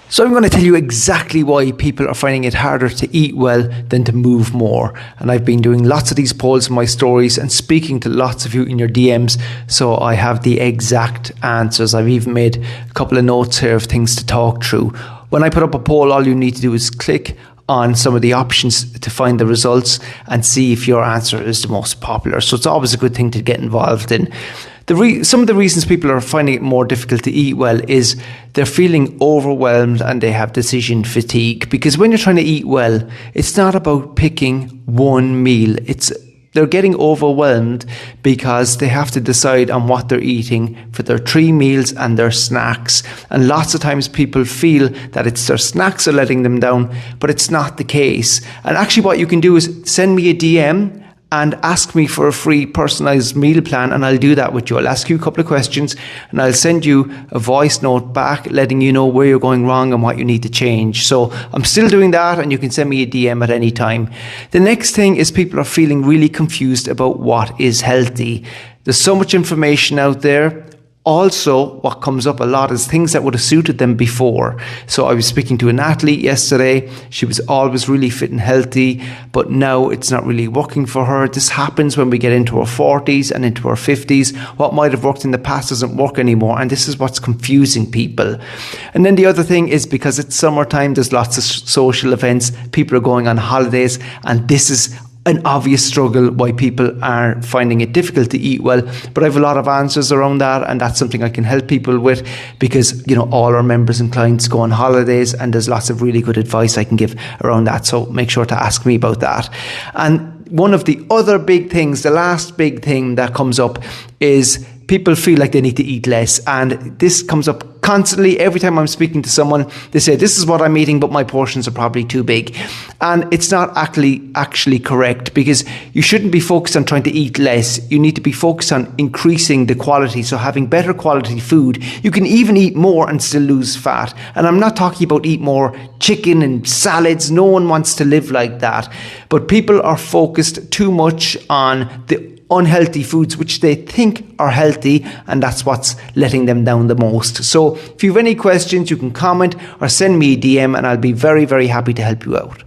So I'm going to tell you exactly why people are finding it harder to eat well than to move more. And I've been doing lots of these polls in my stories and speaking to lots of you in your DMs. So I have the exact answers. I've even made a couple of notes here of things to talk through. When I put up a poll, all you need to do is click on some of the options to find the results and see if your answer is the most popular. So it's always a good thing to get involved in. Some of the reasons people are finding it more difficult to eat well is they're feeling overwhelmed and they have decision fatigue. Because when you're trying to eat well, it's not about picking one meal. They're getting overwhelmed because they have to decide on what they're eating for their 3 meals and their snacks. And lots of times people feel that it's their snacks are letting them down, but it's not the case. And actually what you can do is send me a DM and ask me for a free personalized meal plan, and I'll do that with you. I'll ask you a couple of questions and I'll send you a voice note back letting you know where you're going wrong and what you need to change. So I'm still doing that, and you can send me a DM at any time. The next thing is people are feeling really confused about what is healthy. There's so much information out there. Also, what comes up a lot is things that would have suited them before. So I was speaking to an athlete yesterday. She was always really fit and healthy, but now it's not really working for her. This happens when we get into our 40s and into our 50s. What might have worked in the past doesn't work anymore, and this is what's confusing people. And then the other thing is, because it's summertime, there's lots of social events. People are going on holidays, and this is an obvious struggle why people are finding it difficult to eat well. But I have a lot of answers around that, and that's something I can help people with, because all our members and clients go on holidays, and there's lots of really good advice I can give around that. So make sure to ask me about that. And one of the other big things, the last big thing that comes up, is people feel like they need to eat less. And this comes up constantly. Every time I'm speaking to someone, they say, this is what I'm eating, but my portions are probably too big. And it's not actually correct, because you shouldn't be focused on trying to eat less. You need to be focused on increasing the quality. So having better quality food. You can even eat more and still lose fat. And I'm not talking about eat more chicken and salads. No one wants to live like that. But people are focused too much on the unhealthy foods which they think are healthy, and that's what's letting them down the most. So if you have any questions, you can comment or send me a DM, and I'll be very, very happy to help you out.